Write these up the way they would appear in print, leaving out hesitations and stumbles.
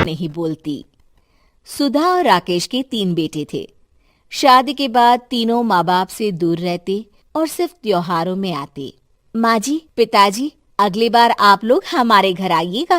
नहीं बोलती। सुधा और राकेश के 3 बेटे थे। शादी के बाद तीनों माँ बाप से दूर रहते और सिर्फ त्योहारों में आते। माँ जी, पिताजी, अगली बार आप लोग हमारे घर आइएगा।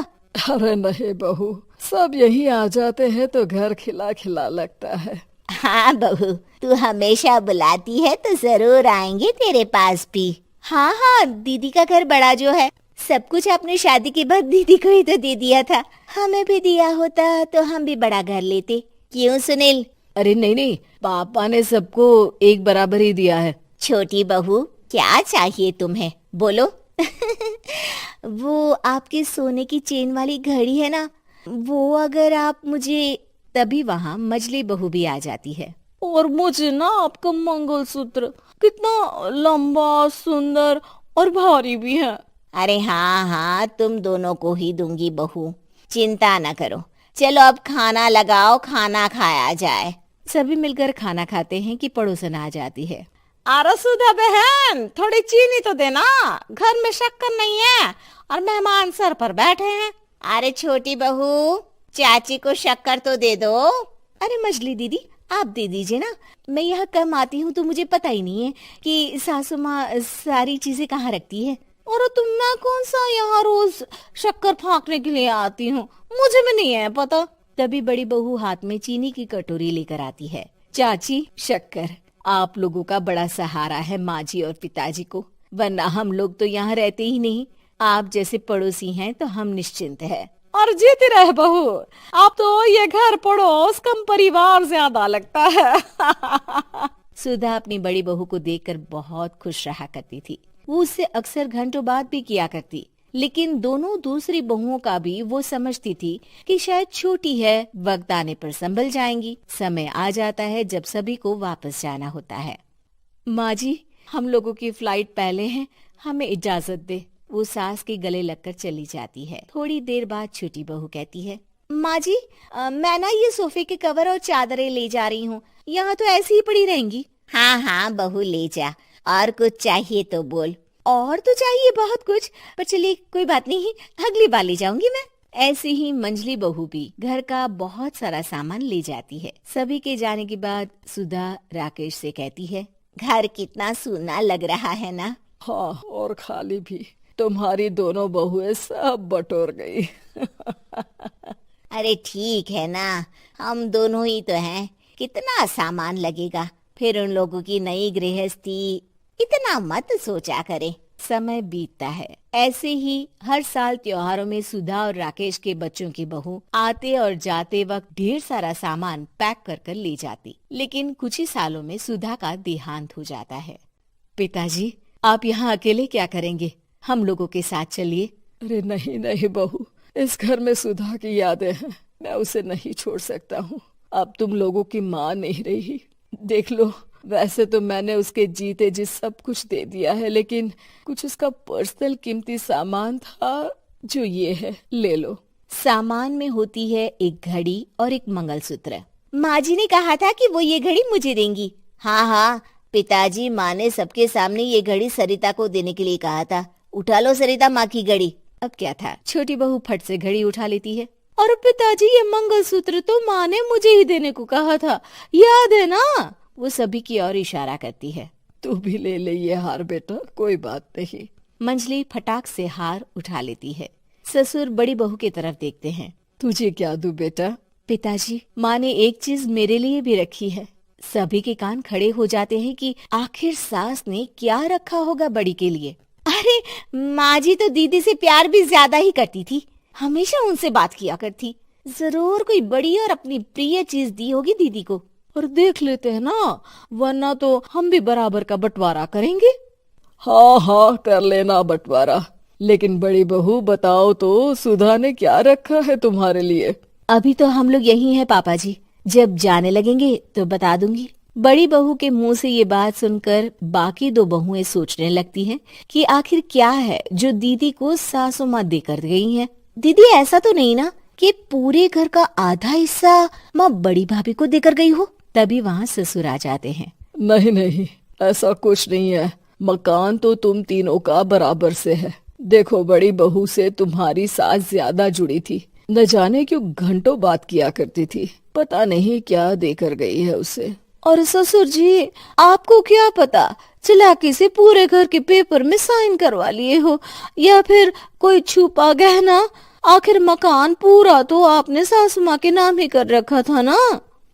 अरे नहीं बहू, सब यहीं आ जाते हैं तो घर खिला खिला लगता है। हाँ बहू, तू हमेशा बुलाती है तो जरूर आएंगे तेरे पास भी। हाँ हाँ, दीदी का घर बड़ा जो है, सब कुछ आपने शादी के बाद दीदी को ही तो दे दिया था। हमें भी दिया होता तो हम भी बड़ा घर लेते। क्यों सुनील? अरे नहीं, पापा ने सबको एक बराबर ही दिया है। छोटी बहू, क्या चाहिए तुम्हें, बोलो। वो आपके सोने की चेन वाली घड़ी है ना, वो अगर आप मुझे, तभी वहाँ मजली बहू भी आ जाती है। और मुझे ना आपका मंगलसूत्र, कितना लंबा, सुंदर और भारी भी है। अरे हाँ हाँ, तुम दोनों को ही दूंगी बहू, चिंता न करो। चलो अब खाना लगाओ, खाना खाया जाए। सभी मिलकर खाना खाते हैं कि पड़ोसन आ जाती है। अरे सुधा बहन, थोड़ी चीनी तो देना, घर में शक्कर नहीं है और मेहमान सर पर बैठे हैं। अरे छोटी बहू, चाची को शक्कर तो दे दो। अरे मजली दीदी, आप दे दीजिए ना, मैं यहाँ कम आती हूँ तो मुझे पता ही नहीं है कि सासू माँ सारी चीजें कहाँ रखती है। और तुम, मैं कौन सा यहाँ रोज शक्कर फाँकने के लिए आती हूँ, मुझे भी नहीं है पता। तभी बड़ी बहू हाथ में चीनी की कटोरी लेकर आती है। चाची, शक्कर आप लोगों का बड़ा सहारा है माँ जी और पिताजी को, वरना हम लोग तो यहाँ रहते ही नहीं। आप जैसे पड़ोसी हैं तो हम निश्चिंत है। और जीती रहे बहू, आप तो ये घर पड़ोस कम परिवार ज्यादा लगता है। सुधा अपनी बड़ी बहू को देखकर बहुत खुश रहा करती थी। वो उससे अक्सर घंटों बात भी किया करती, लेकिन दोनों दूसरी बहुओं का भी वो समझती थी कि शायद छोटी है, वक्त आने पर संभल जाएंगी। समय आ जाता है जब सभी को वापस जाना होता है। माँ जी, हम लोगों की फ्लाइट पहले है, हमें इजाजत दे। वो सास के गले लगकर चली जाती है। थोड़ी देर बाद छोटी बहू कहती है, माँ जी, मैं ना ये सोफे के कवर और चादरें ले जा रही हूँ, यहाँ तो ऐसी ही पड़ी रहेंगी। हाँ हाँ बहू, ले जा, और कुछ चाहिए तो बोल। और तो चाहिए बहुत कुछ, पर चलिए कोई बात नहीं, अगली बार ले जाऊंगी मैं। ऐसे ही मंजली बहू भी घर का बहुत सारा सामान ले जाती है। सभी के जाने के बाद सुधा राकेश से कहती है, घर कितना सूना लग रहा है ना। हाँ, और खाली भी। तुम्हारी दोनों बहुएं सब बटोर गई। अरे ठीक है ना, हम दोनों ही तो हैं, कितना सामान लगेगा, फिर उन लोगों की नई गृहस्थी, इतना मत सोचा करे। समय बीतता है। ऐसे ही हर साल त्योहारों में सुधा और राकेश के बच्चों की बहू आते और जाते वक्त ढेर सारा सामान पैक कर कर ले जाती। लेकिन कुछ ही सालों में सुधा का देहांत हो जाता है। पिताजी, आप यहाँ अकेले क्या करेंगे, हम लोगों के साथ चलिए। अरे नहीं नहीं बहू, इस घर में सुधा की यादें हैं, मैं उसे नहीं छोड़ सकता हूँ। अब तुम लोगों की माँ नहीं रही। देख लो, वैसे तो मैंने उसके जीते जी सब कुछ दे दिया है, लेकिन कुछ उसका पर्सनल कीमती सामान था, जो ये है, ले लो। सामान में होती है एक घड़ी और एक मंगलसूत्र। माँ जी ने कहा था कि वो ये घड़ी मुझे देंगी। हाँ हाँ, पिताजी, माँ ने सबके सामने ये घड़ी सरिता को देने के लिए कहा था। उठा लो सरिता माँ की घड़ी। अब क्या था, छोटी बहू फट से घड़ी उठा लेती है। और पिताजी, ये मंगलसूत्र तो माँ ने मुझे ही देने को कहा था, याद है ना। वो सभी की ओर इशारा करती है। तू भी ले ले ये हार बेटा, कोई बात नहीं। मंजली फटाक से हार उठा लेती है। ससुर बड़ी बहू की तरफ देखते हैं। तुझे क्या दूं बेटा? पिताजी, माँ ने एक चीज मेरे लिए भी रखी है। सभी के कान खड़े हो जाते हैं कि आखिर सास ने क्या रखा होगा बड़ी के लिए। अरे माँ जी तो दीदी से प्यार भी ज्यादा ही करती थी, हमेशा उनसे बात किया करती। जरूर कोई बड़ी और अपनी प्रिय चीज दी होगी दीदी को। और देख लेते हैं ना, वरना तो हम भी बराबर का बंटवारा करेंगे। हाँ हाँ, कर लेना बंटवारा। लेकिन बड़ी बहू, बताओ तो, सुधा ने क्या रखा है तुम्हारे लिए? अभी तो हम लोग यही हैं पापा जी, जब जाने लगेंगे तो बता दूंगी। बड़ी बहू के मुंह से ये बात सुनकर बाकी दो बहुएं सोचने लगती हैं कि आखिर क्या है जो दीदी को सासू माँ देकर गई हैं। दीदी, ऐसा तो नहीं ना कि पूरे घर का आधा हिस्सा माँ बड़ी भाभी को देकर गई हो। तभी वहाँ ससुर आ जाते हैं। नहीं नहीं, ऐसा कुछ नहीं है। मकान तो तुम तीनों का बराबर से है। देखो, बड़ी बहू से तुम्हारी सास ज्यादा जुड़ी थी, न जाने क्यों घंटों बात किया करती थी। पता नहीं क्या देकर गई है उसे। और ससुर जी, आपको क्या पता, चालाकी से पूरे घर के पेपर में साइन करवा लिए हो, या फिर कोई छुपा गहना। आखिर मकान पूरा तो आपने सासू माँ के नाम ही कर रखा था ना।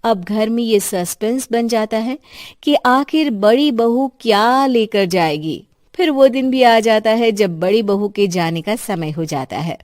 अब घर में ये सस्पेंस बन जाता है कि आखिर बड़ी बहू क्या लेकर जाएगी। फिर वो दिन भी आ जाता है जब बड़ी बहू के जाने का समय हो जाता है।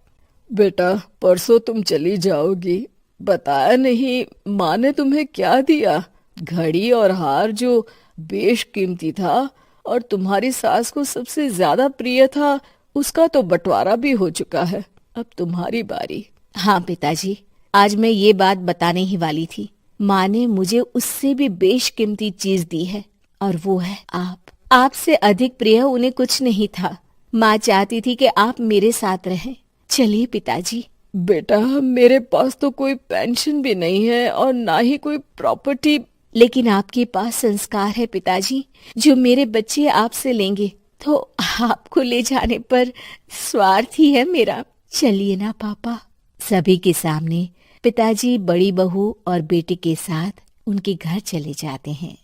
बेटा, परसों तुम चली जाओगी, बताया नहीं माँ ने तुम्हें क्या दिया? घड़ी और हार जो बेशकीमती था और तुम्हारी सास को सबसे ज्यादा प्रिय था, उसका तो बंटवारा भी हो चुका है। अब तुम्हारी बारी। हाँ पिताजी, आज मैं ये बात बताने ही वाली थी। माँ ने मुझे उससे भी बेशकीमती चीज दी है, और वो है आप। आपसे अधिक प्रिय उन्हें कुछ नहीं था। माँ चाहती थी कि आप मेरे साथ रहें। चलिए पिताजी। बेटा, मेरे पास तो कोई पेंशन भी नहीं है और ना ही कोई प्रॉपर्टी। लेकिन आपके पास संस्कार है पिताजी, जो मेरे बच्चे आपसे लेंगे, तो आपको ले जाने पर स्वार्थ ही है मेरा। चलिए ना पापा। सभी के सामने पिताजी बड़ी बहू और बेटे के साथ उनके घर चले जाते हैं।